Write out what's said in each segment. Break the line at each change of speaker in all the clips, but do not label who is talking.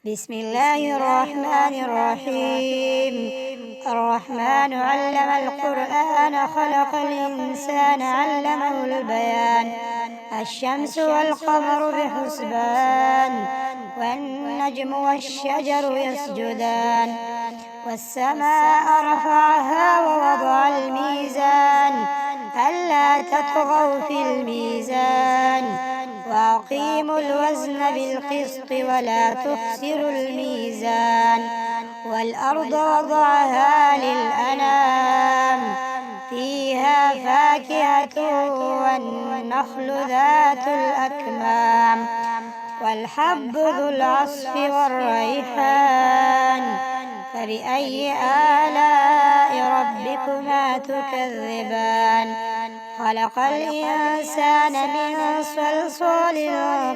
بسم الله الرحمن الرحيم. الرحمن علم القرآن خلق الإنسان علمه البيان. الشمس والقمر بحسبان والنجم والشجر يسجدان والسماء رفعها ووضع الميزان ألا تطغوا في الميزان وأقيموا الوزن بالقسط ولا تخسروا الميزان والأرض وضعها للأنام فيها فاكهة والنخل ذات الأكمام والحب ذو العصف والريحان فبأي آلاء ربكما تكذبان خلق الإنسان من صلصال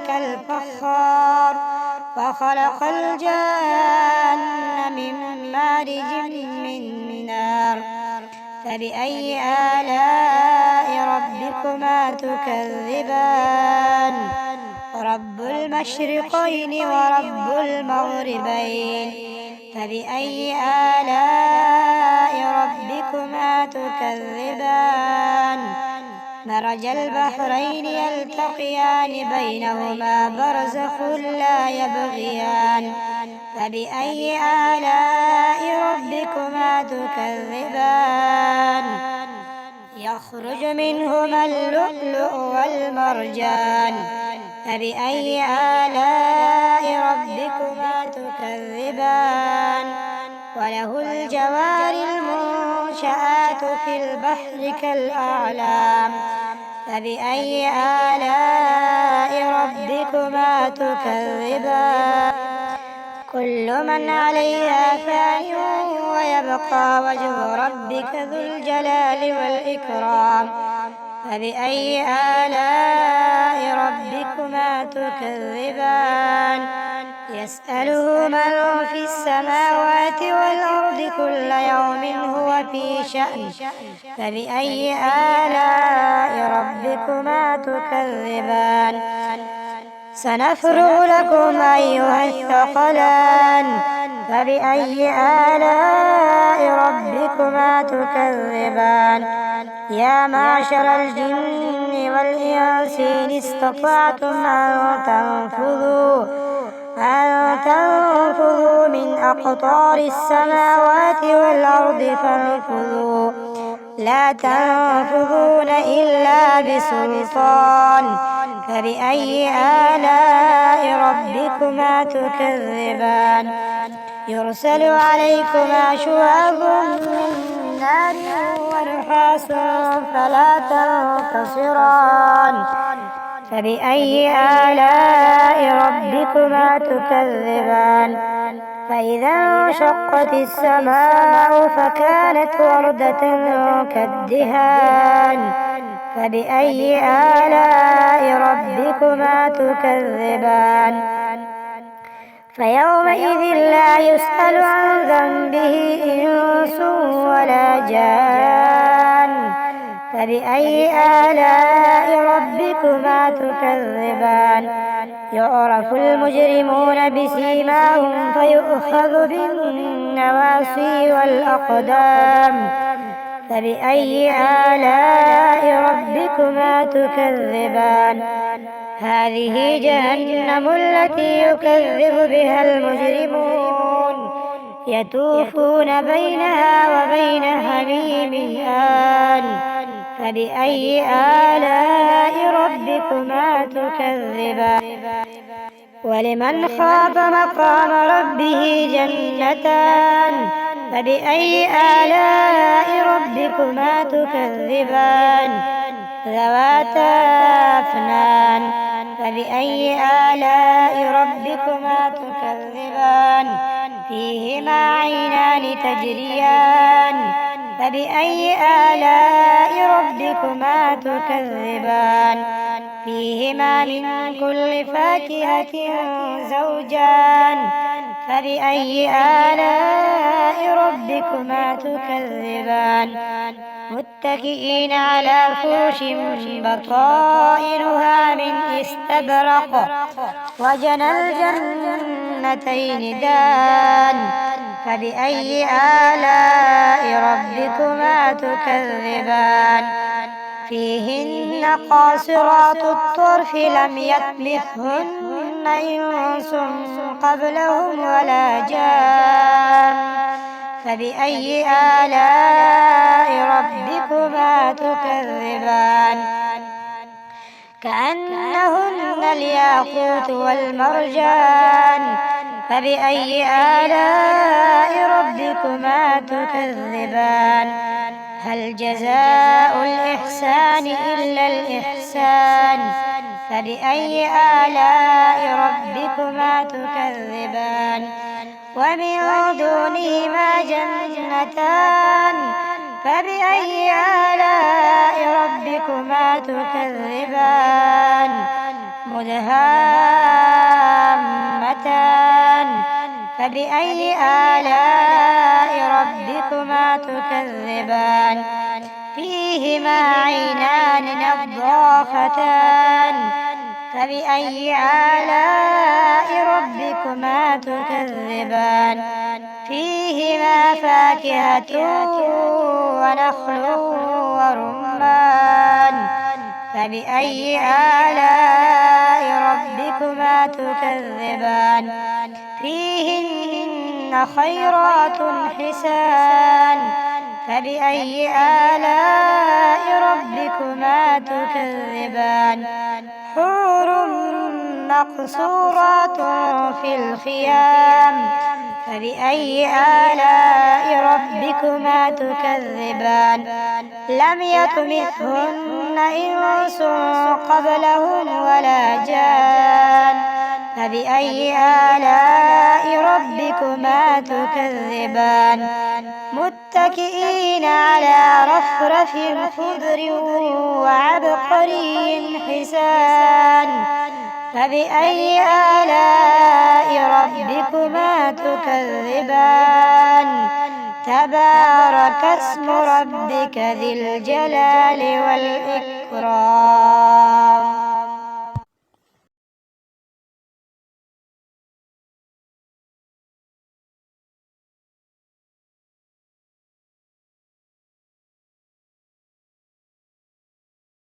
كالفخار وخلق الجان من مارج من نار فبأي آلاء ربكما تكذبان رب المشرقين ورب المغربين فبأي آلاء ربكما تكذبان مرج البحرين يلتقيان بينهما برزخ لا يبغيان فبأي آلاء ربكما تكذبان يخرج منهما اللؤلؤ والمرجان فبأي آلاء ربكما تكذبان وله الجوار المنشآت في البحر كالأعلام فبأي آلاء ربكما تكذبان كل من عليها فان ويبقى وجه ربك ذو الجلال والإكرام فبأي آلاء ربكما تكذبان يسأله من في السماوات والأرض كل يوم هو في شأن فبأي آلاء ربكما تكذبان سنفرغ لكم أيها الثقلان فبأي آلاء ربكما تكذبان يا معشر الجن والإنس إن استطعتم أن تنفذوا من أقطار السماوات والأرض فانفذوا لا تنفذون إلا بسلطان فبأي آلاء ربكما تكذبان يرسل عليكما شواظ من نار ونحاس فلا تنتصران فبأي آلاء ربكما تكذبان فإذا انشقت السماء فكانت وردة كالدهان فبأي آلاء ربكما تكذبان فيومئذ لا يسأل عن ذنبه إنس ولا جان فبأي آلاء ربكما تكذبان يعرف المجرمون بسيماهم فيؤخذ بالنواصي والأقدام فبأي آلاء ربكما تكذبان هذه جهنم التي يكذب بها المجرمون يطوفون بينها وبين حميم آن فبأي آلاء ربكما تكذبان ولمن خاف مقام ربه جنتان فبأي آلاء ربكما تكذبان ذواتا أفنان فبأي آلاء ربكما تكذبان فيهما عينان تجريان فبأي آلاء ربكما تكذبان فيهما من كل فاكهة زوجان فبأي آلاء ربكما تكذبان متكئين على فرش بطائنها من استبرق وجنى الجنتين دان فبأي آلاء ربكما تكذبان فيهن قاصرات الطرف لم يطمثهن إنس قبلهم ولا جان فبأي آلاء ربكما تكذبان كأنهن الياقوت والمرجان فبأي آلاء ربكما تكذبان هل جزاء الإحسان إلا الإحسان فبأي آلاء ربكما تكذبان ومن دونهما جنتان فبأي آلاء ربكما تكذبان مدهامتان فبأي آلاء ربكما تكذبان فيهما عينان نضاختان فبأي آلاء ربكما تكذبان فيهما فاكهة ونخل ورمان فبأي آلاء ربكما تكذبان فيهن خيرات حسان فبأي آلاء ربكما تكذبان حور مقصورات في الخيام فبأي آلاء ربكما تكذبان لم يطمثهن إنس قبلهم ولا جان فبأي آلاء ربكما تكذبان متكئين على رفرف خضر وعبقري حسان فبأي آلاء ربكما تكذبان تبارك اسم ربك ذي الجلال والإكرام.